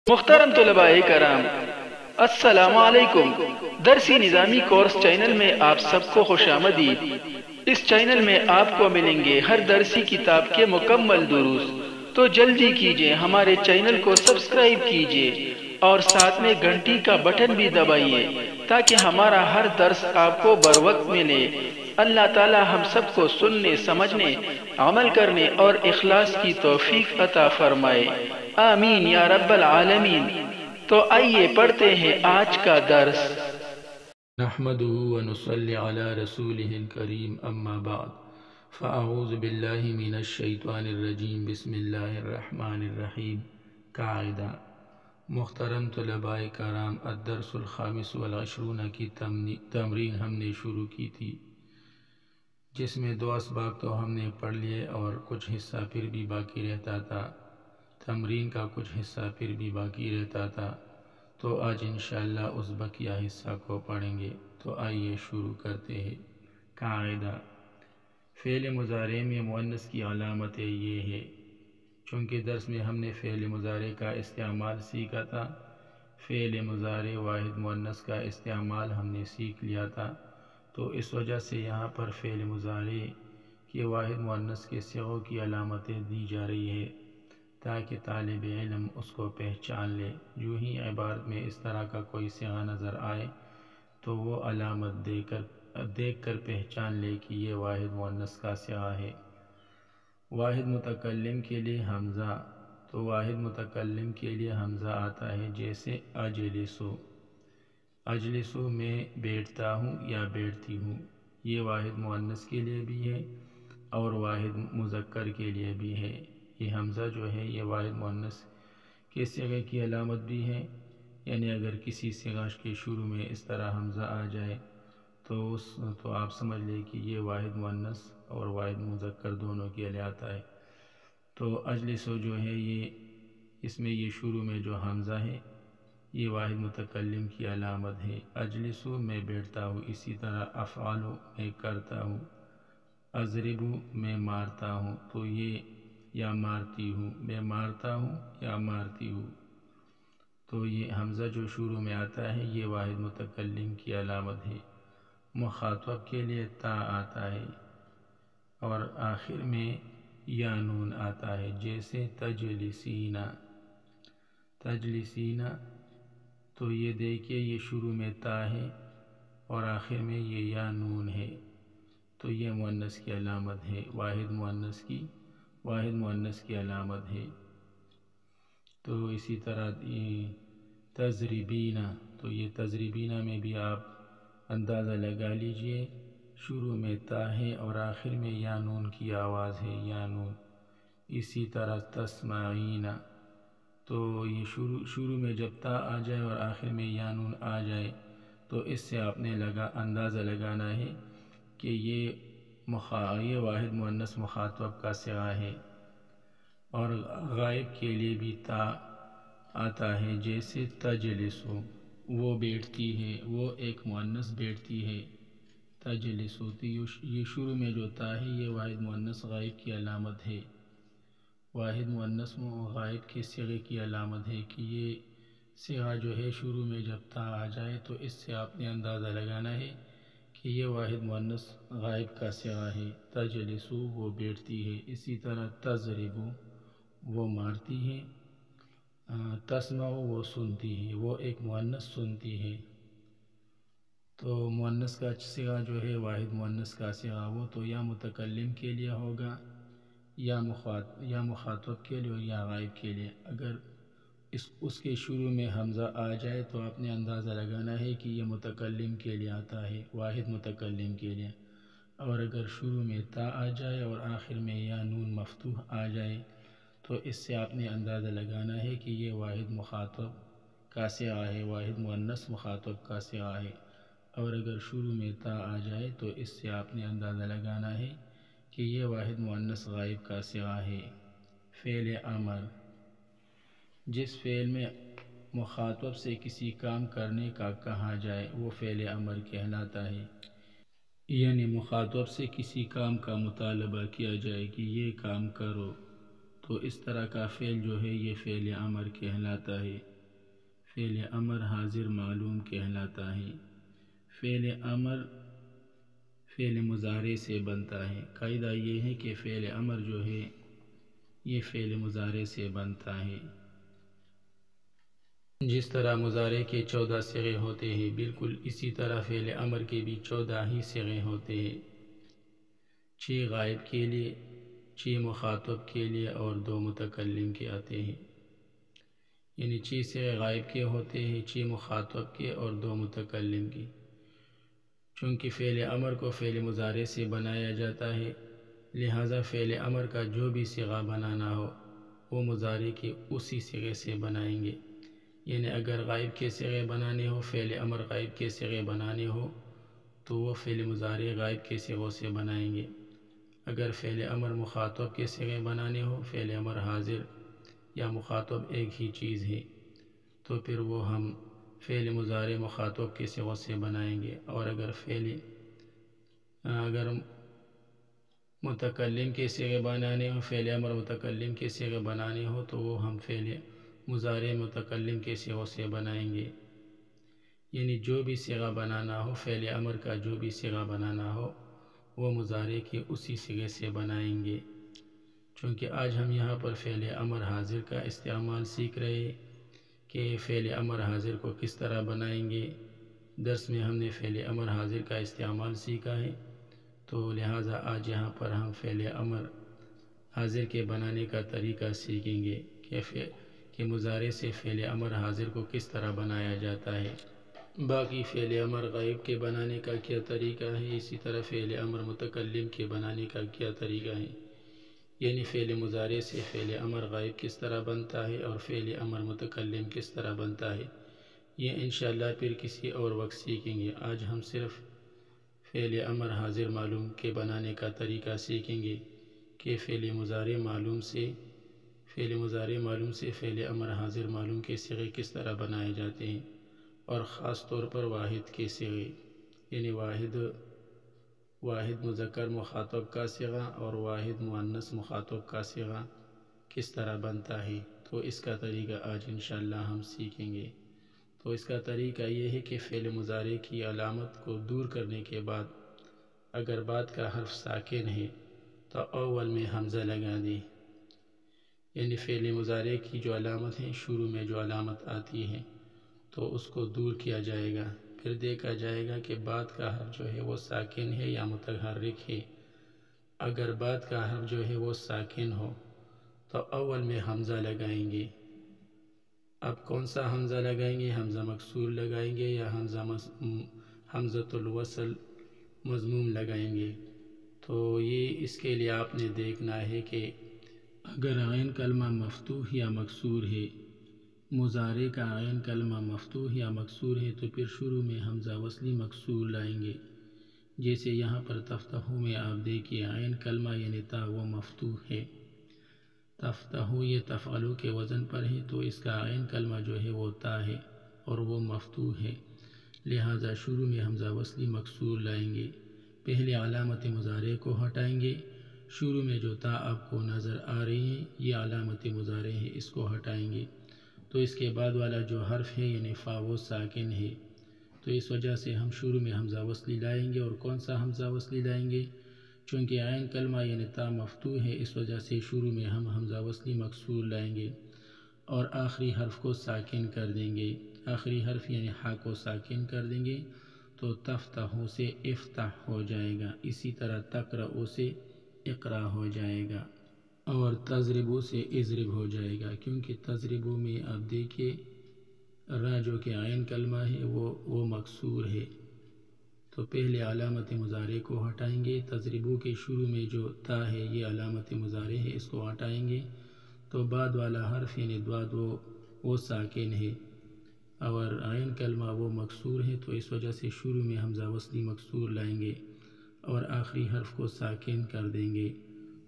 محترم طلباء کرام، السلام علیکم۔ درسی نظامی کورس چینل میں آپ سب کو خوش آمدید۔ اس چینل میں آپ کو ملیں گے ہر درسی کتاب کے مکمل دروس، تو جلدی کیجئے ہمارے چینل کو سبسکرائب کیجئے اور ساتھ میں گھنٹی کا بٹن بھی دبائیے تاکہ ہمارا ہر درس آپ کو بروقت ملے۔ اللہ تعالی ہم سب کو سننے، سمجھنے، عمل کرنے اور اخلاص کی توفیق عطا فرمائے، آمین یا رب العالمین۔ تو آئیے پڑھتے ہیں آج کا درس۔ نحمدہ ونصلی علی رسولہ الکریم، اما بعد فاعوذ باللہ من الشیطان الرجیم، بسم اللہ الرحمن الرحیم۔ قاعدہ: محترم طلباء کرام، الدرس الخامس والعشرون کی تمرین ہم نے شروع کی تھی، جس میں 2 اسباق تو ہم نے پڑھ لیے اور کچھ حصہ پھر بھی باقی رہتا تھا، تمرین کا کچھ حصہ پھر بھی باقی رہتا تھا، تو آج انشاءاللہ اس بقیہ حصہ کو پڑھیں گے۔ تو آئیے شروع کرتے ہیں۔ قاعدہ: فعل مضارع میں مؤنث کی علامت یہ ہے۔ چونکہ درس میں ہم نے فعل مضارع کا استعمال سیکھا تھا، فعل مضارع واحد مؤنث کا استعمال ہم نے سیکھ لیا تھا، تو اس وجہ سے یہاں پر فعل مضارع کے واحد مؤنث کے صیغوں کی علامتیں دی جا رہی ہے تاکہ طالب علم اس کو پہچان لے۔ جو ہی عبارت میں اس طرح کا کوئی صیغہ نظر آئے تو وہ علامت دیکھ کر پہچان لے کہ یہ واحد مؤنث کا صیغہ ہے۔ واحد متکلم کے لیے حمزہ، تو واحد متکلم کے لیے حمزہ آتا ہے جیسے اجلسو، اجلسو میں بیٹھتا ہوں یا بیٹھتی ہوں، یہ واحد مؤنث کے لیے بھی ہے اور واحد مذکر کے لیے بھی ہے۔ یہ حمزہ جو ہے یہ واحد مؤنث کے صیغے کی علامت بھی ہے، یعنی اگر کسی صیغہ کے شروع میں اس طرح حمزہ آ جائے تو آپ سمجھ لیں کہ یہ واحد مؤنث اور واحد مذکر دونوں کے لیے آتا ہے۔ تو اجلسو جو ہے اس میں یہ شروع میں جو حمزہ ہے یہ واحد متکلم کی علامت ہے۔ اجلسو میں بیٹھتا ہوں، اسی طرح افعلو میں کرتا ہوں، اضربو میں مارتا ہوں، تو یہ یا مارتی ہوں، میں مارتا ہوں یا مارتی ہوں، تو یہ حمزہ جو شروع میں آتا ہے یہ واحد متکلم کی علامت ہے۔ مخاطب کے لیے تا آتا ہے اور آخر میں یا نون آتا ہے جیسے تجلسین، تجلسین، تو یہ دیکھیے یہ شروع میں تا ہے اور آخر میں یہ یا نون ہے، تو یہ مؤنث کی علامت ہے، واحد مؤنث کی علامت ہے۔ تو اسی طرح تضربین، تو یہ تضربین میں بھی آپ اندازہ لگا لیجئے، شروع میں تا ہے اور آخر میں یا نون کی آواز ہے، یا نون۔ اسی طرح تسمعین، تو یہ شروع میں جب تا آ جائے اور آخر میں یا نون آ جائے تو اس سے آپ نے اندازہ لگانا ہے کہ یہ واحد مؤنث مخاطب کا صیغہ ہے۔ اور غائب کے لیے بھی تا آتا ہے جیسے تجلسو، وہ بیٹھتی ہے، وہ ایک مؤنث بیٹھتی ہے، تجلسو، تو یہ شروع میں جو تا ہے یہ واحد مؤنث غائب کی علامت ہے، واحد مؤنث غائب کے صیغے کی علامت ہے کہ یہ صیغہ جو ہے شروع میں جب تا آ جائے تو اس سے آپ نے اندازہ لگانا ہے کہ یہ واحد مؤنث غائب کا صیغہ ہے۔ تجلسو وہ بیٹھتی ہے، اسی طرح تضربو وہ مارتی ہے، تسمع وہ سنتی ہے، وہ ایک مؤنث سنتی ہے۔ تو مؤنث کا صیغہ جو ہے واحد مؤنث کا صیغہ وہ تو یا متکلم کے لیے ہوگا یا مخاطب کے لیے یا غائب کے لیے۔ اگر اس کے شروع میں حمزہ آ جائے تو آپ نے اندازہ لگانا ہے کہ یہ متکلم کے لیے آتا ہے، واحد متکلم کے لیے، اور اگر شروع میں تا آ جائے اور آخر میں یا نون مفتوح آ جائے تو اس سے آپ نے اندازہ لگانا ہے کہ یہ واحد مخاطب کا صیغہ ہے، واحد مؤنث مخاطب کا صیغہ ہے، اور اگر شروع میں تا آ جائے تو اس سے آپ نے اندازہ لگانا ہے کہ یہ واحد مؤنث غائب کا صیغہ ہے۔ فعل امر: جس فعل میں مخاطب سے کسی کام کرنے کا کہا جائے وہ فعل امر کہلاتا ہے، یعنی مخاطب سے کسی کام کا مطالبہ کیا جائے کہ یہ کام کرو، تو اس طرح کا فعل جو ہے یہ فعل امر کہلاتا ہے۔ فعل امر حاضر معلوم کہلاتا ہے۔ فعل امر فعل مضارع سے بنتا ہے۔ قاعدہ یہ ہے کہ فعل امر جو ہے یہ فعل مضارع سے بنتا ہے۔ جس طرح مضارع کے 14 صیغے ہوتے ہیں بالکل اسی طرح فعل امر کے بھی 14 ہی صیغے ہوتے ہیں، 6 غائب کے لیے، 6 مخاطب کے لیے اور 2 متکلم کے آتے ہیں، یعنی 6 صیغے غائب کے ہوتے ہیں، 6 مخاطب کے اور 2 متکلم کے۔ چونکہ فعل امر کو فعل مضارع سے بنایا جاتا ہے، لہٰذا فعل امر کا جو بھی صیغہ بنانا ہو وہ مضارع کے اسی صیغے سے بنائیں گے، یعنی اگر غائب کے صیغے بنانے ہو، فعل امر غائب کے صیغے بنانے ہو تو وہ فعل مضارع غائب کے صیغوں سے بنائیں گے۔ اگر فعل امر مخاطب کے صیغے بنانے ہو، فعل امر حاضر یا مخاطب ایک ہی چیز ہے، تو پھر وہ ہم فعل مضارع مخاطب کے صیغوں سے بنائیں گے، اور اگر متکلم کے صیغے بنانے ہو، فعل امر متکلم کے صیغے بنانے ہو تو وہ ہم فعل مضارع متکلم کے صیغوں سے بنائیں گے، یعنی جو بھی صیغہ بنانا ہو، فعل امر کا جو بھی صیغہ بنانا ہو وہ مضارع کے اسی صیغے سے بنائیں گے۔ چونکہ آج ہم یہاں پر فعل امر حاضر کا استعمال سیکھ رہے ہیں کہ فعل امر حاضر کو کس طرح بنائیں گے۔ درس میں ہم نے فعل امر حاضر کا استعمال سیکھا ہے، تو لہٰذا آج یہاں پر ہم فعل امر حاضر کے بنانے کا طریقہ سیکھیں گے کہ مضارع سے فعل امر حاضر کو کس طرح بنایا جاتا ہے۔ باقی فعل امر غائب کے بنانے کا کیا طریقہ ہے، اسی طرح فعل امر متکلم کے بنانے کا کیا طریقہ ہے، یعنی فعل مضارع سے فعل امر غائب کس طرح بنتا ہے اور فعل امر متکلم کس طرح بنتا ہے، یہ انشاءاللہ پھر کسی اور وقت سیکھیں گے۔ آج ہم صرف فعل امر حاضر معلوم کے بنانے کا طریقہ سیکھیں گے کہ فعل مضارع معلوم سے فعل امر حاضر معلوم کے صیغے کس طرح بنائے جاتے ہیں، اور خاص طور پر واحد کے صیغے، یعنی واحد مذکر مخاطب کا صیغہ اور واحد مؤنث مخاطب کا صیغہ کس طرح بنتا ہے، تو اس کا طریقہ آج انشاءاللہ ہم سیکھیں گے۔ تو اس کا طریقہ یہ ہے کہ فعل مضارع کی علامت کو دور کرنے کے بعد اگر بعد کا حرف ساکن ہے تو اول میں حمزہ لگا دیں، یعنی فعل مضارع کی جو علامت ہے، شروع میں جو علامت آتی ہے تو اس کو دور کیا جائے گا، پھر دیکھا جائے گا کہ بعد کا حرف جو ہے وہ ساکن ہے یا متحرک ہے۔ اگر بعد کا حرف جو ہے وہ ساکن ہو تو اول میں حمزہ لگائیں گے۔ اب کون سا حمزہ لگائیں گے، حمزہ مکسور لگائیں گے یا حمزۃ الوصل مضموم لگائیں گے؟ تو یہ اس کے لیے آپ نے دیکھنا ہے کہ اگر عین کلمہ مفتوح یا مکسور ہے، مضارع کا عین کلمہ مفتوح یا مکسور ہے تو پھر شروع میں حمزہ وصلی مکسور لائیں گے، جیسے یہاں پر تفتحو میں آپ دیکھیے عین کلمہ یعنی تا وہ مفتوح ہے، تفتحو یہ تفعلو کے وزن پر ہے تو اس کا عین کلمہ جو ہے وہ تا ہے اور وہ مفتوح ہے، لہٰذا شروع میں حمزہ وصلی مکسور لائیں گے، پہلے علامت مضارع کو ہٹائیں گے، شروع میں جو تا آپ کو نظر آ رہی ہے یہ علامت مضارع ہے، اس کو ہٹائیں گے، تو اس کے بعد والا جو حرف ہے یعنی فا وہ ساکن ہے، تو اس وجہ سے ہم شروع میں حمزہ وصلی لائیں گے۔ اور کون سا حمزہ وصلی لائیں گے؟ چونکہ عین کلمہ یعنی تا مفتوح ہے، اس وجہ سے شروع میں ہم حمزہ وصلی مکسور لائیں گے اور آخری حرف کو ساکن کر دیں گے، آخری حرف یعنی حا کو ساکن کر دیں گے تو تفتحو سے افتح ہو جائے گا، اسی طرح تقرأ سے اقرا ہو جائے گا، اور تضربو سے اضرب ہو جائے گا، کیونکہ تضربو میں آپ دیکھیے را جو کہ عین کلمہ ہے وہ مکسور ہے، تو پہلے علامت مضارع کو ہٹائیں گے، تضربو کے شروع میں جو تا ہے یہ علامت مضارع ہے، اس کو ہٹائیں گے، تو بعد والا حرف یعنی ضاد وہ ساکن ہے اور عین کلمہ وہ مکسور ہے، تو اس وجہ سے شروع میں حمزہ وصلی مکسور لائیں گے اور آخری حرف کو ساکن کر دیں گے،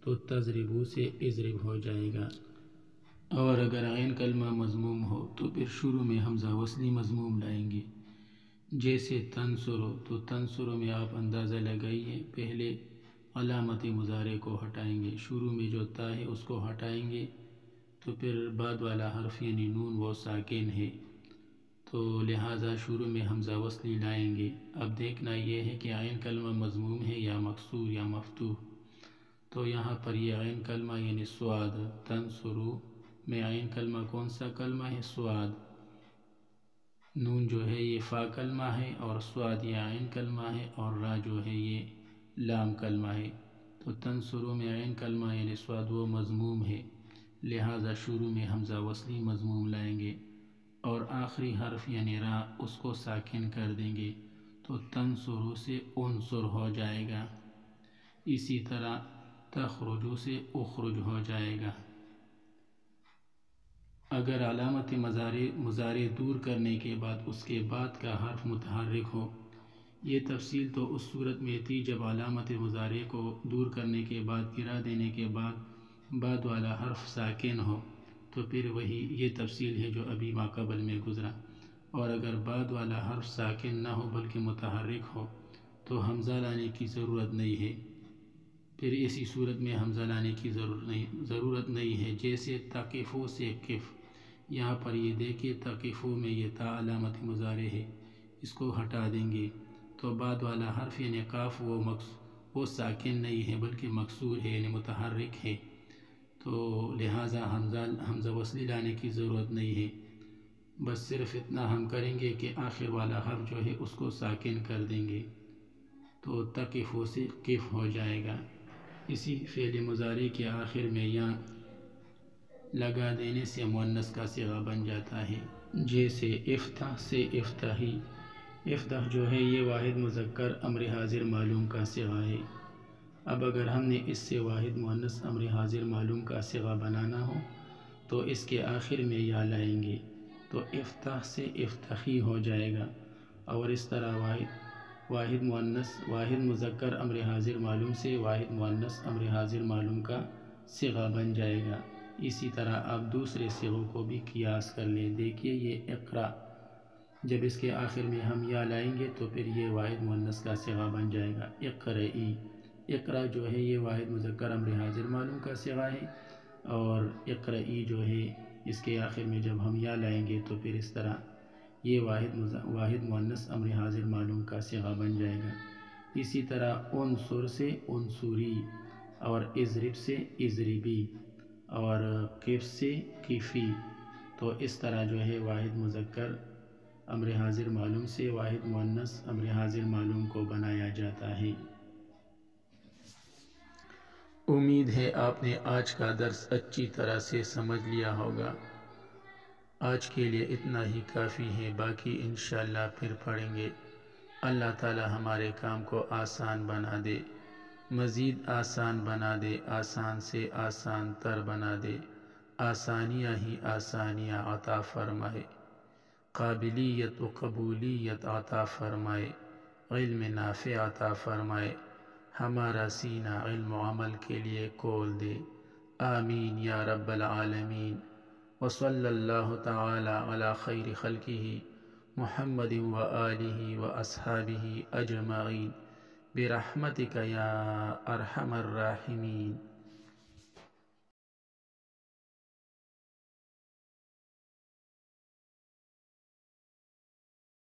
تو تضربو سے اضرب ہو جائے گا۔ اور اگر عین کلمہ مضموم ہو تو پھر شروع میں حمزہ وصلی مضموم لائیں گے، جیسے تنصرو، تو تنصرو میں آپ اندازہ لگائیے، پہلے علامت مضارع کو ہٹائیں گے، شروع میں جو تا ہے اس کو ہٹائیں گے، تو پھر بعد والا حرف یعنی نون وہ ساکن ہے تو لہٰذا شروع میں حمزہ وصلی لائیں گے۔ اب دیکھنا یہ ہے کہ عین کلمہ مضموم ہے یا مکسور یا مفتوح۔ تو یہاں پر یہ عین کلمہ یعنی سواد، تنصرو میں عین کلمہ کون سا کلمہ ہے؟ سواد۔ نون جو ہے یہ فا کلمہ ہے اور سواد یہ عین کلمہ ہے اور را جو ہے یہ لام کلمہ ہے۔ تو تنصرو میں عین کلمہ یعنی سواد وہ مضموم ہے، لہٰذا شروع میں حمزہ وصلی مضموم لائیں گے اور آخری حرف یعنی را اس کو ساکن کر دیں گے، تو تنصرو سے انصر ہو جائے گا۔ اسی طرح تخرجو سے اخرج ہو جائے گا۔ اگر علامت مضارع دور کرنے کے بعد اس کے بعد کا حرف متحرک ہو، یہ تفصیل تو اس صورت میں تھی جب علامت مضارع کو دور کرنے کے بعد گرا دینے کے بعد والا حرف ساکن ہو، تو پھر وہی یہ تفصیل ہے جو ابھی ماقبل میں گزرا۔ اور اگر بعد والا حرف ساکن نہ ہو بلکہ متحرک ہو تو حمزہ لانے کی ضرورت نہیں ہے، پھر اسی صورت میں حمزہ لانے کی ضرورت نہیں ہے۔ جیسے تقفو سے قف، یہاں پر یہ دیکھیں تقفو میں یہ تا علامت مضارع ہے، اس کو ہٹا دیں گے تو بعد والا حرف یعنی قاف وہ ساکن نہیں ہے بلکہ مکسور ہے یعنی متحرک ہے، تو لہٰذا حمزہ وصلی لانے کی ضرورت نہیں ہے۔ بس صرف اتنا ہم کریں گے کہ آخر والا حرف جو ہے اس کو ساکن کر دیں گے، تو تقفو سے قف ہو جائے گا۔ اسی فعل مضارع کے آخر میں یا لگا دینے سے مؤنث کا صیغہ بن جاتا ہے، جیسے افتح سے افتحی۔ افتح جو ہے یہ واحد مذکر امر حاضر معلوم کا صیغہ ہے۔ اب اگر ہم نے اس سے واحد مؤنث امر حاضر معلوم کا صیغہ بنانا ہو تو اس کے آخر میں یا لائیں گے، تو افتح سے افتحی ہو جائے گا، اور اس طرح واحد مذکر امر حاضر معلوم سے واحد مؤنث امر حاضر معلوم کا صیغہ بن جائے گا۔ اسی طرح آپ دوسرے صیغوں کو بھی قیاس کر لیں۔ دیکھیے یہ اقرا، جب اس کے آخر میں ہم یا لائیں گے تو پھر یہ واحد مؤنث کا صیغہ بن جائے گا۔ اقرئی، اقرا جو ہے یہ واحد مذکر امر حاضر معلوم کا صیغہ ہے، اور اقرئی جو ہے اس کے آخر میں جب ہم یا لائیں گے تو پھر اس طرح یہ واحد مؤنث امر حاضر معلوم کا صیغہ بن جائے گا۔ اسی طرح انصر سے انصری، اور اضرب سے اضربی، اور قف سے قفی، تو اس طرح جو ہے واحد مذکر امر حاضر معلوم سے واحد مؤنث امر حاضر معلوم کو بنایا جاتا ہے۔ امید ہے آپ نے آج کا درس اچھی طرح سے سمجھ لیا ہوگا۔ آج کے لیے اتنا ہی کافی ہے، باقی انشاءاللہ پھر پڑھیں گے۔ اللہ تعالی ہمارے کام کو آسان بنا دے، مزید آسان بنا دے، آسان سے آسان تر بنا دے، آسانیاں ہی آسانیاں عطا فرمائے، قابلیت و قبولیت عطا فرمائے، علم نافع عطا فرمائے، ہمارا سینہ علم و عمل کے لیے کھول دے۔ آمین یا رب العالمین۔ وصلی اللہ تعالی علی خیر خلقہ محمد و آلہ و اصحابہ اجمعین برحمتک یا ارحم الراحمین۔